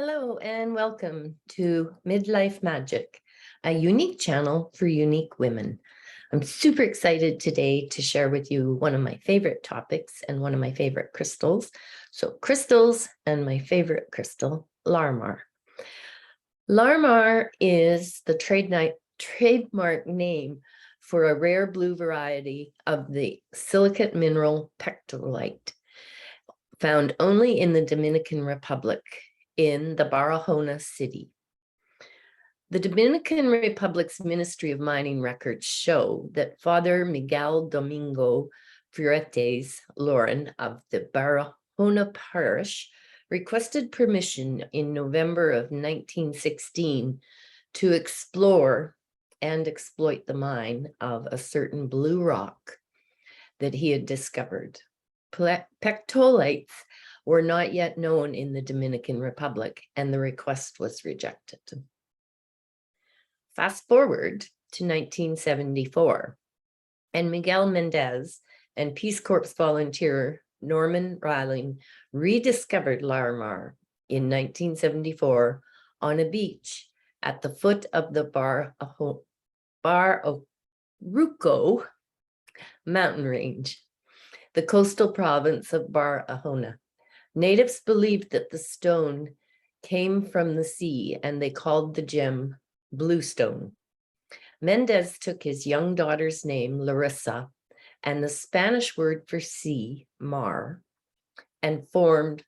Hello and welcome to Midlife Magic, a unique channel for unique women. I'm super excited today to share with you one of my favorite topics and one of my favorite crystals. So crystals and my favorite crystal, Larimar. Larimar is the trademark name for a rare blue variety of the silicate mineral pectolite, found only in the Dominican Republic in the Barahona city. The Dominican Republic's Ministry of Mining records show that Father Miguel Domingo Fuertes Loren of the Barahona parish requested permission in November of 1916 to explore and exploit the mine of a certain blue rock that he had discovered. Pectolites were not yet known in the Dominican Republic, and the request was rejected. Fast forward to 1974, and Miguel Mendez and Peace Corps volunteer Norman Riling rediscovered Larimar in 1974 on a beach at the foot of the Baruco mountain range, the coastal province of Barahona. Natives believed that the stone came from the sea, and they called the gem Bluestone. Mendez took his young daughter's name, Larissa, and the Spanish word for sea, mar, and formed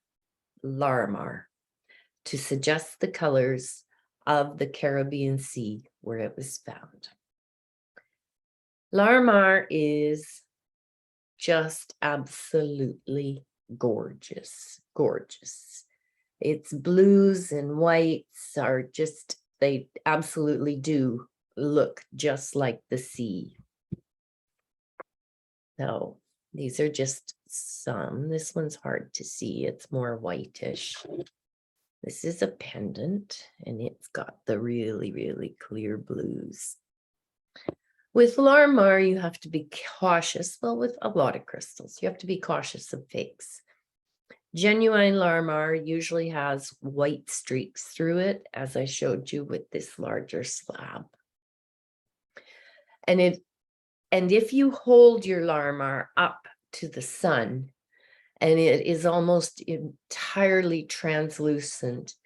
Larimar to suggest the colors of the Caribbean Sea where it was found. Larimar is just absolutely gorgeous. Its blues and whites are just, they absolutely do look just like the sea. So these are just some. This one's hard to see. It's more whitish. This is a pendant, and it's got the really, really clear blues. With Larimar, you have to be cautious. Well, with a lot of crystals, you have to be cautious of fakes. Genuine Larimar usually has white streaks through it, as I showed you with this larger slab. And if you hold your Larimar up to the sun, and it is almost entirely translucent,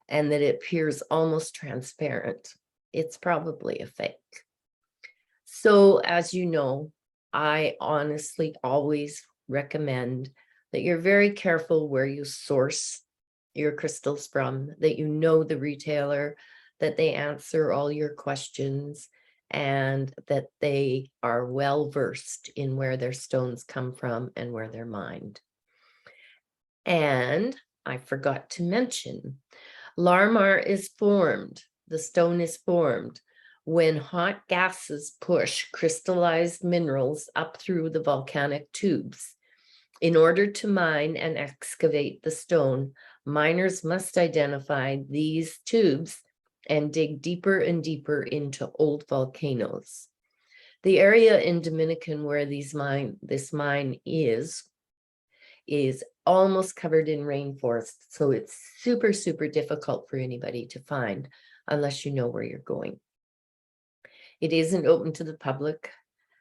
and that it appears almost transparent, it's probably a fake. So, as you know, I honestly always recommend that you're very careful where you source your crystals from, that you know the retailer, that they answer all your questions, and that they are well versed in where their stones come from and where they're mined. And I forgot to mention, Larimar is formed, the stone is formed when hot gases push crystallized minerals up through the volcanic tubes. In order to mine and excavate the stone, miners must identify these tubes and dig deeper and deeper into old volcanoes. The area in Dominican where this mine is almost covered in rainforest, so it's super, super difficult for anybody to find unless you know where you're going. It isn't open to the public,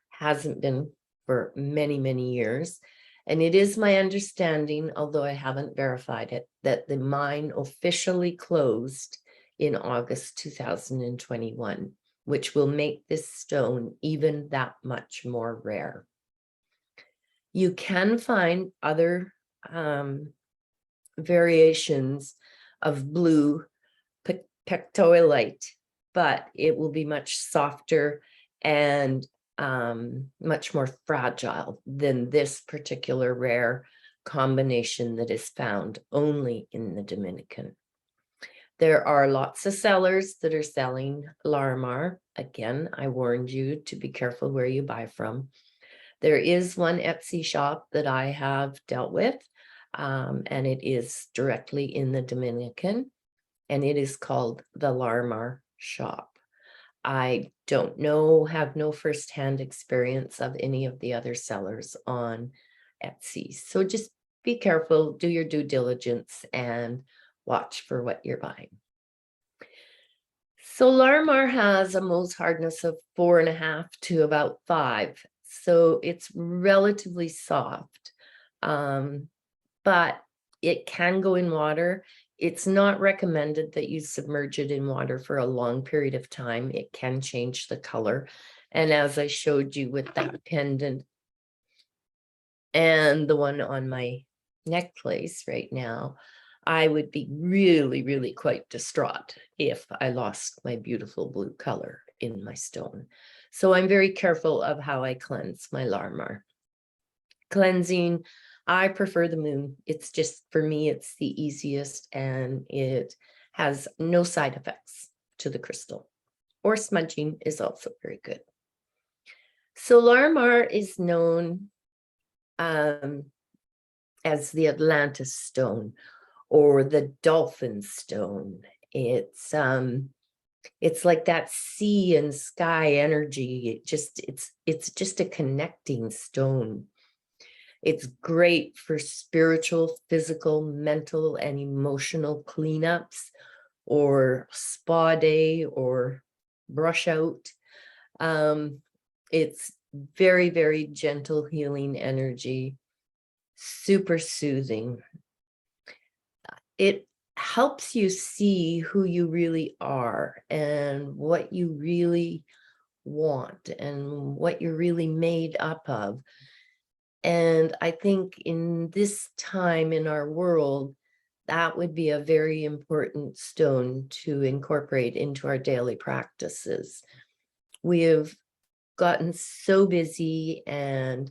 hasn't been for many, many years. And it is my understanding, although I haven't verified it, that the mine officially closed in August 2021, which will make this stone even that much more rare. You can find other variations of blue pectolite, but it will be much softer and much more fragile than this particular rare combination that is found only in the Dominican. There are lots of sellers that are selling Larimar. Again, I warned you to be careful where you buy from. There is one Etsy shop that I have dealt with, and it is directly in the Dominican, and it is called the Larimar Shop. I don't know, have no firsthand experience of any of the other sellers on Etsy. So just be careful, do your due diligence, and watch for what you're buying. So Larimar has a Mohs hardness of 4.5 to about 5. So it's relatively soft, but it can go in water. It's not recommended that you submerge it in water for a long period of time. It can change the color. And as I showed you with that pendant and the one on my necklace right now, I would be really, really quite distraught if I lost my beautiful blue color in my stone. So I'm very careful of how I cleanse my Larimar. Cleansing, I prefer the moon. It's just, for me, it's the easiest, and it has no side effects to the crystal. Or smudging is also very good. So Larimar is known as the Atlantis stone, or the dolphin stone. It's like that sea and sky energy. It's just a connecting stone. It's great for spiritual, physical, mental, and emotional cleanups, or spa day, or brush out. It's very, very gentle healing energy, super soothing. It helps you see who you really are and what you really want and what you're really made up of. And I think in this time in our world, that would be a very important stone to incorporate into our daily practices. We have gotten so busy, and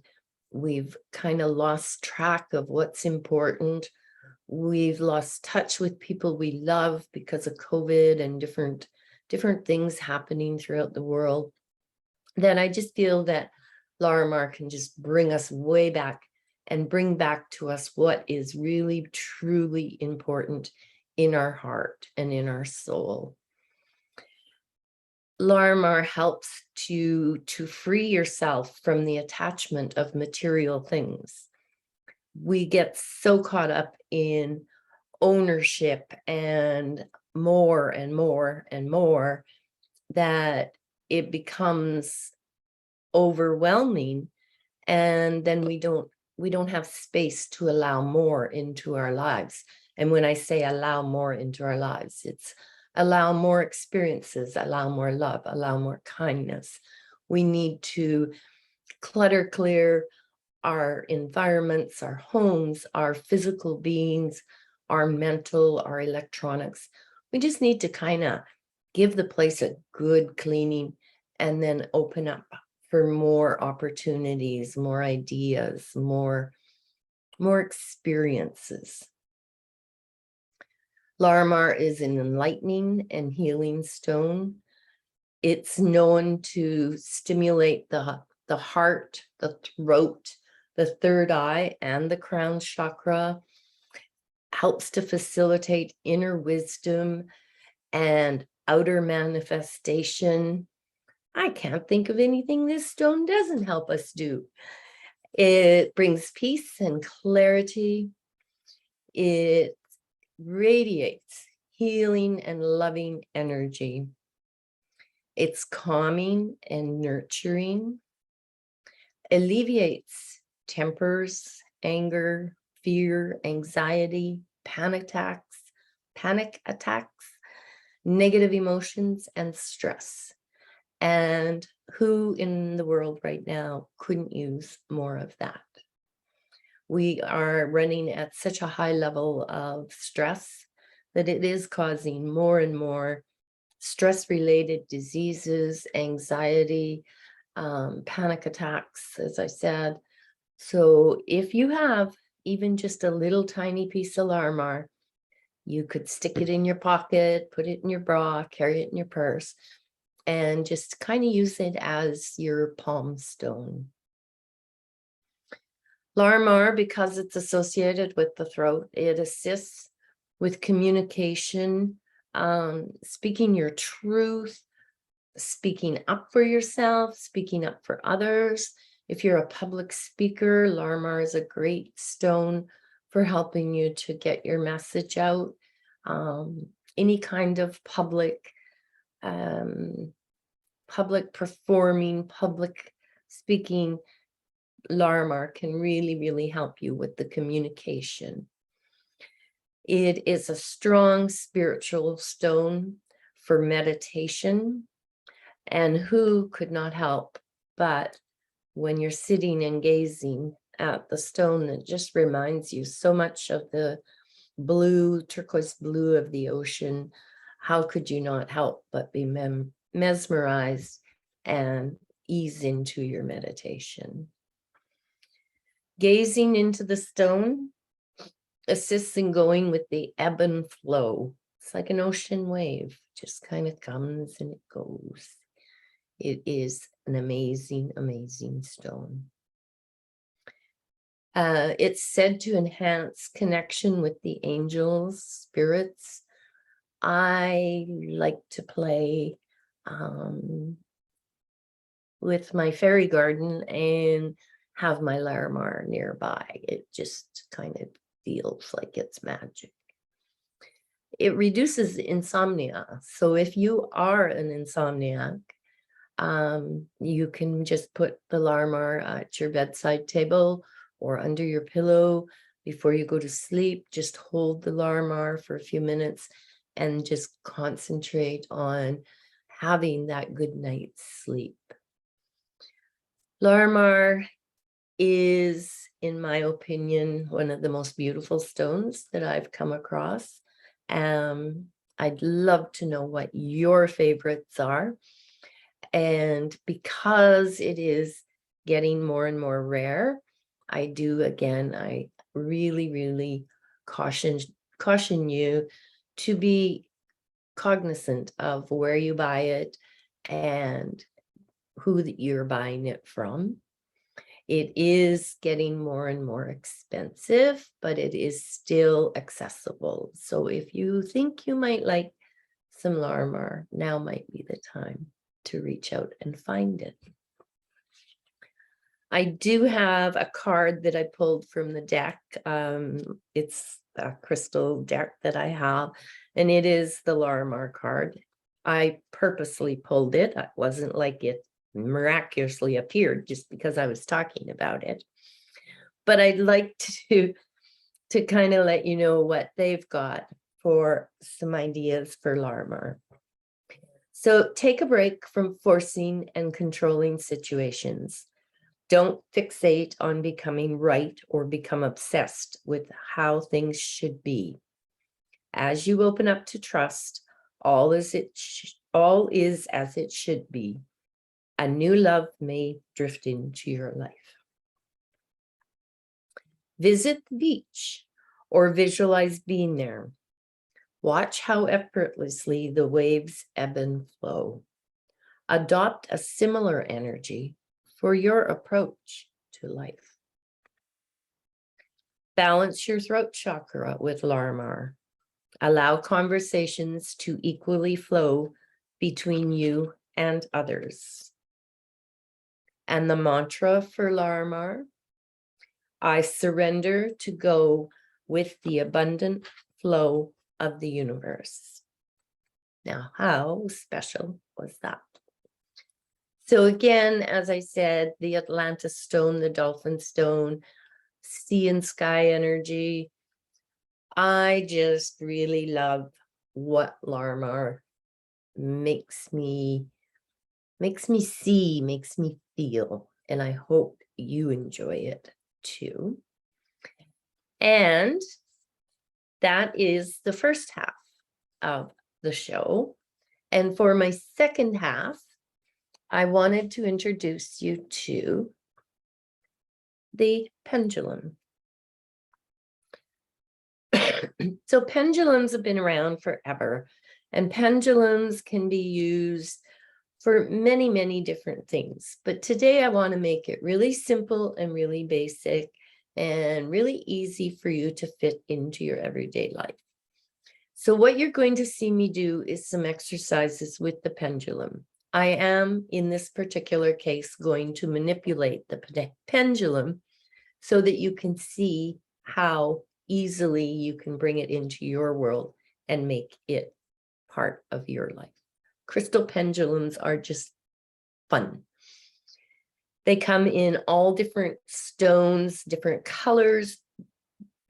we've kind of lost track of what's important. We've lost touch with people we love because of COVID and different things happening throughout the world. Then I just feel that Larimar can just bring us way back and bring back to us what is really, truly important in our heart and in our soul. Larimar helps to free yourself from the attachment of material things. We get so caught up in ownership and more and more and more that it becomes overwhelming, and then we don't have space to allow more into our lives. And when I say allow more into our lives, it's allow more experiences, allow more love, allow more kindness. We need to clutter clear our environments, our homes, our physical beings, our mental, our electronics. We just need to kind of give the place a good cleaning, and then open up for more opportunities, more ideas, more experiences. Larimar is an enlightening and healing stone. It's known to stimulate the heart, the throat, the third eye, and the crown chakra. Helps to facilitate inner wisdom and outer manifestation. I can't think of anything this stone doesn't help us do. It brings peace and clarity. It radiates healing and loving energy. It's calming and nurturing. Alleviates tempers, anger, fear, anxiety, panic attacks, negative emotions, and stress. And who in the world right now couldn't use more of that? We are running at such a high level of stress that it is causing more and more stress-related diseases, anxiety, panic attacks, as I said. So if you have even just a little tiny piece of Larimar, you could stick it in your pocket, put it in your bra, carry it in your purse, and just kind of use it as your palm stone. Larimar, because it's associated with the throat, it assists with communication, speaking your truth, speaking up for yourself, speaking up for others. If you're a public speaker, Larimar is a great stone for helping you to get your message out. any kind of public performing, public speaking, Larimar can really, really help you with the communication. It is a strong spiritual stone for meditation. And who could not help but when you're sitting and gazing at the stone that just reminds you so much of the blue, turquoise blue of the ocean, how could you not help but be mesmerized and ease into your meditation? Gazing into the stone assists in going with the ebb and flow. It's like an ocean wave, just kind of comes and it goes. It is an amazing, amazing stone. It's said to enhance connection with the angels, spirits. I like to play with my fairy garden and have my Larimar nearby. It just kind of feels like it's magic. It reduces insomnia. So if you are an insomniac, you can just put the Larimar at your bedside table or under your pillow before you go to sleep. Just hold the Larimar for a few minutes and just concentrate on having that good night's sleep. Larimar is, in my opinion, one of the most beautiful stones that I've come across. I'd love to know what your favorites are. And because it is getting more and more rare, I really, really caution you to be cognizant of where you buy it and who that you're buying it from. It is getting more and more expensive, but it is still accessible. So if you think you might like some Larimar, now might be the time to reach out and find it. I do have a card that I pulled from the deck. It's a crystal deck that I have, and it is the Larimar card. I purposely pulled it. It wasn't like it miraculously appeared just because I was talking about it. But I'd like to kind of let you know what they've got for some ideas for Larimar. So take a break from forcing and controlling situations. Don't fixate on becoming right or become obsessed with how things should be. As you open up to trust, all is as it should be. A new love may drift into your life. Visit the beach or visualize being there. Watch how effortlessly the waves ebb and flow. Adopt a similar energy for your approach to life. Balance your throat chakra with Larimar. Allow conversations to equally flow between you and others. And the mantra for Larimar: I surrender to go with the abundant flow of the universe. Now, how special was that? So again, as I said, the Atlantis stone, the dolphin stone, sea and sky energy. I just really love what Larimar makes me see, makes me feel, and I hope you enjoy it too. And that is the first half of the show. And for my second half, I wanted to introduce you to the pendulum. So pendulums have been around forever, and pendulums can be used for many, many different things. But today I want to make it really simple and really basic and really easy for you to fit into your everyday life. So what you're going to see me do is some exercises with the pendulum. I am, in this particular case, going to manipulate the pendulum so that you can see how easily you can bring it into your world and make it part of your life. Crystal pendulums are just fun. They come in all different stones, different colors,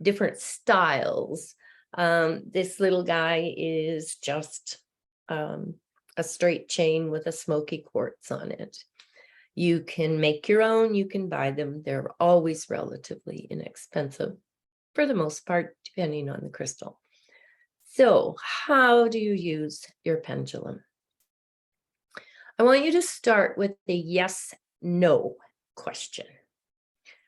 different styles. This little guy is just a straight chain with a smoky quartz on it. You can make your own, you can buy them. They're always relatively inexpensive for the most part, depending on the crystal. So how do you use your pendulum? I want you to start with the yes/no question.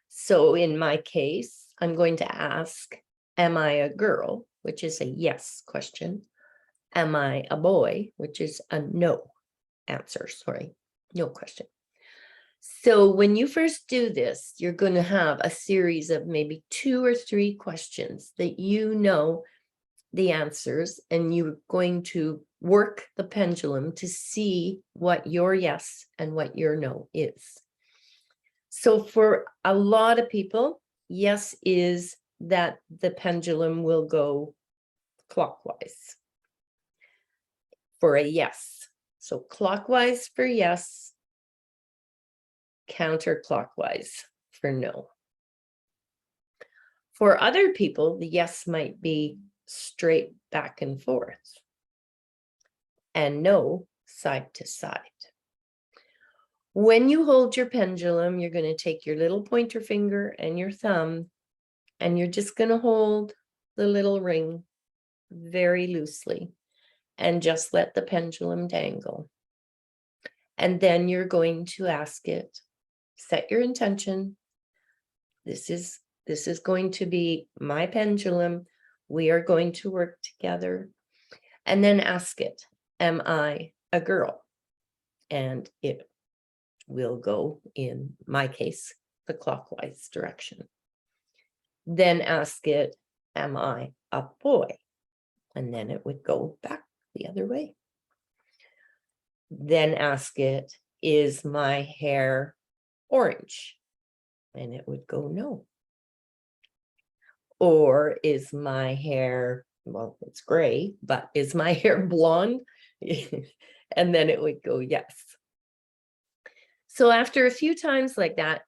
So in my case, I'm going to ask, am I a girl? Which is a yes question. Am I a boy? Which is a no answer, no question. So when you first do this, you're going to have a series of maybe 2 or 3 questions that you know the answers, and you're going to work the pendulum to see what your yes and what your no is. So for a lot of people, yes is that the pendulum will go clockwise for a yes. So clockwise for yes, counterclockwise for no. For other people, the yes might be straight back and forth, and no side to side. When you hold your pendulum, you're going to take your little pointer finger and your thumb, and you're just going to hold the little ring very loosely and just let the pendulum dangle. And then you're going to ask it, set your intention. This is going to be my pendulum. We are going to work together. And then ask it, am I a girl? And it will go, in my case, the clockwise direction. Then ask it, am I a boy? And then it would go back the other way. Then ask it, is my hair orange? And it would go no. Or is my hair, well, it's gray, but is my hair blonde? And then it would go yes. So after a few times like that,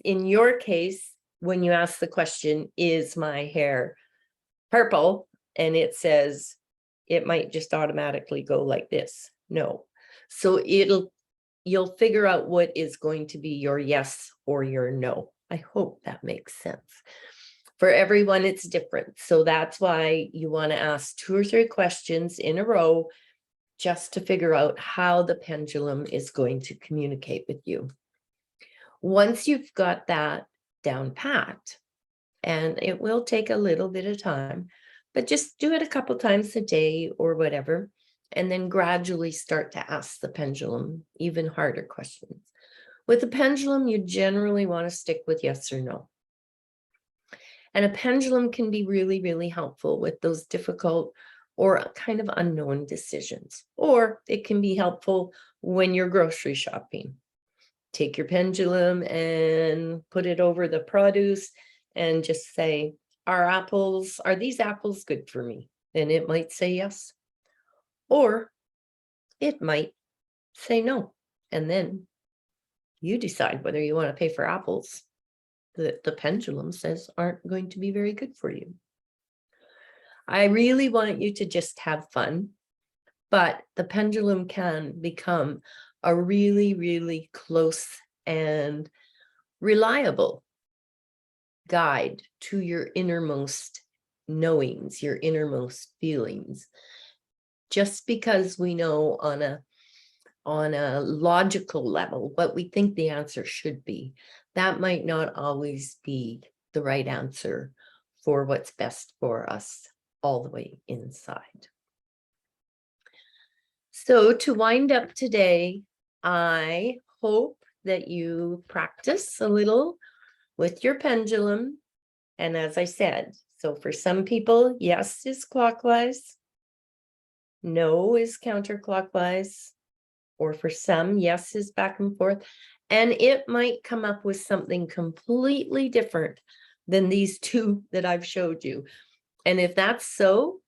in your case, when you ask the question, is my hair purple? And it says, it might just automatically go like this, no. So you'll figure out what is going to be your yes or your no. I hope that makes sense. For everyone, it's different. So that's why you want to ask 2 or 3 questions in a row just to figure out how the pendulum is going to communicate with you. Once you've got that down pat, and it will take a little bit of time, but just do it a couple times a day or whatever, and then gradually start to ask the pendulum even harder questions. With the pendulum, you generally want to stick with yes or no. And a pendulum can be really, really helpful with those difficult or kind of unknown decisions. Or it can be helpful when you're grocery shopping. Take your pendulum and put it over the produce and just say, are these apples good for me? And it might say yes. Or it might say no. And then you decide whether you want to pay for apples that the pendulum says aren't going to be very good for you. I really want you to just have fun, but the pendulum can become a really, really close and reliable guide to your innermost knowings, your innermost feelings. Just because we know on a logical level what we think the answer should be, that might not always be the right answer for what's best for us all the way inside. So to wind up today, I hope that you practice a little with your pendulum. And as I said, so for some people, yes is clockwise, no is counterclockwise, or for some, yes is back and forth. And it might come up with something completely different than these 2 that I've showed you. And if that's so,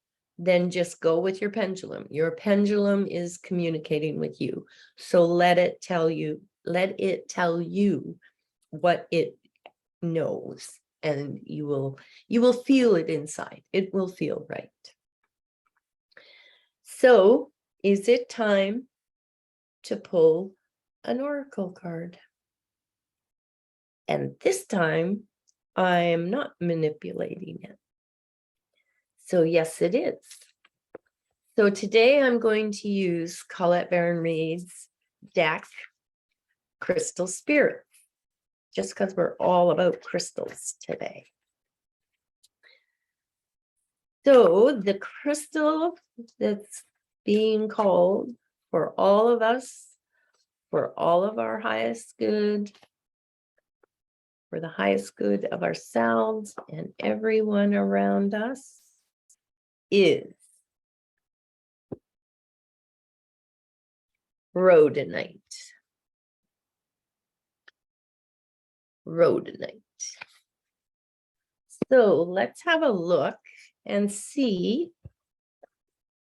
then just go with your pendulum. Your pendulum is communicating with you. So let it tell you what it knows, and you will feel it inside. It will feel right. So is it time to pull an oracle card? And this time I'm not manipulating it. So yes, it is. So today I'm going to use Colette Baron Reid's deck, Crystal Spirit, just because we're all about crystals today. So the crystal that's being called for all of us, for all of our highest good, for the highest good of ourselves and everyone around us, is rhodonite. Rhodonite. So let's have a look and see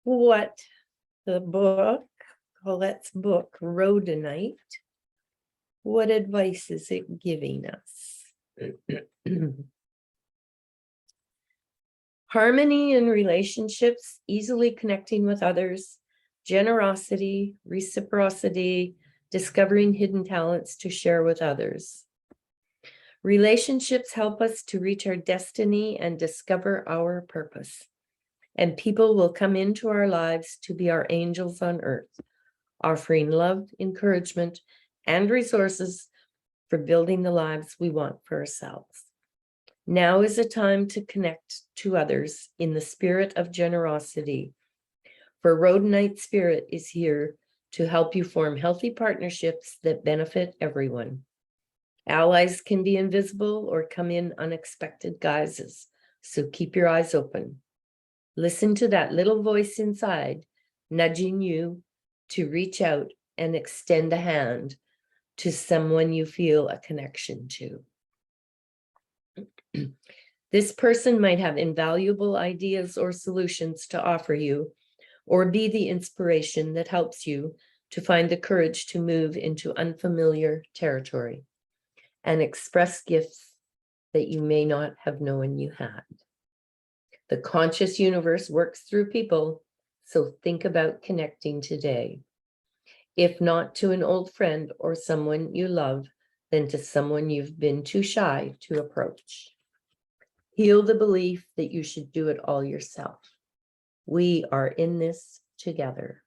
what the book, Colette's book, Rhodonite, what advice is it giving us? Harmony in relationships, easily connecting with others, generosity, reciprocity, discovering hidden talents to share with others. Relationships help us to reach our destiny and discover our purpose. And people will come into our lives to be our angels on earth, offering love, encouragement, and resources for building the lives we want for ourselves. Now is a time to connect to others in the spirit of generosity, for Rhodonite Spirit is here to help you form healthy partnerships that benefit everyone. Allies can be invisible or come in unexpected guises, so keep your eyes open. Listen to that little voice inside, nudging you to reach out and extend a hand to someone you feel a connection to. This person might have invaluable ideas or solutions to offer you, or be the inspiration that helps you to find the courage to move into unfamiliar territory and express gifts that you may not have known you had. The conscious universe works through people, so think about connecting today. If not to an old friend or someone you love, then to someone you've been too shy to approach. Heal the belief that you should do it all yourself. We are in this together.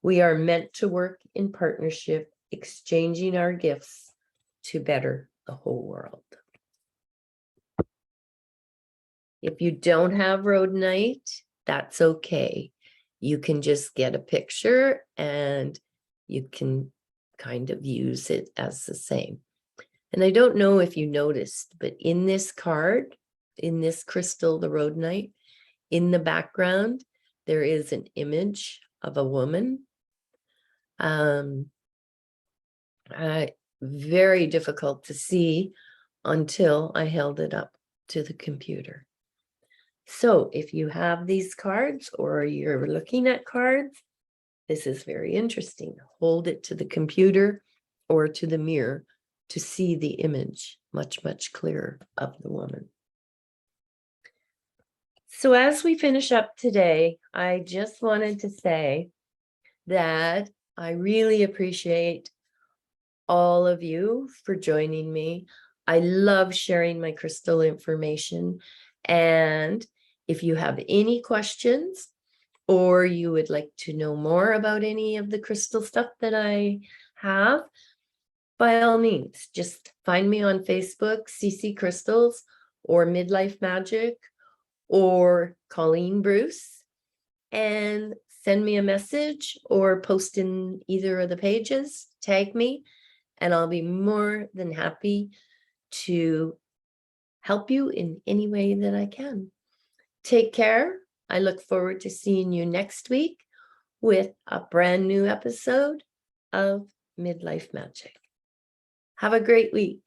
We are meant to work in partnership, exchanging our gifts to better the whole world. If you don't have rhodonite, that's okay. You can just get a picture and you can kind of use it as the same. And I don't know if you noticed, but in this card, in this crystal, the rhodonite, in the background, there is an image of a woman. Very difficult to see until I held it up to the computer. So if you have these cards or you're looking at cards, this is very interesting. Hold it to the computer or to the mirror to see the image much, much clearer of the woman. So as we finish up today, I just wanted to say that I really appreciate all of you for joining me. I love sharing my crystal information. And if you have any questions or you would like to know more about any of the crystal stuff that I have, by all means, just find me on Facebook, CC Crystals, or Midlife Magic, or Colleen Bruce, and send me a message or post in either of the pages, tag me, and I'll be more than happy to help you in any way that I can. Take care. I look forward to seeing you next week with a brand new episode of Midlife Magic. Have a great week.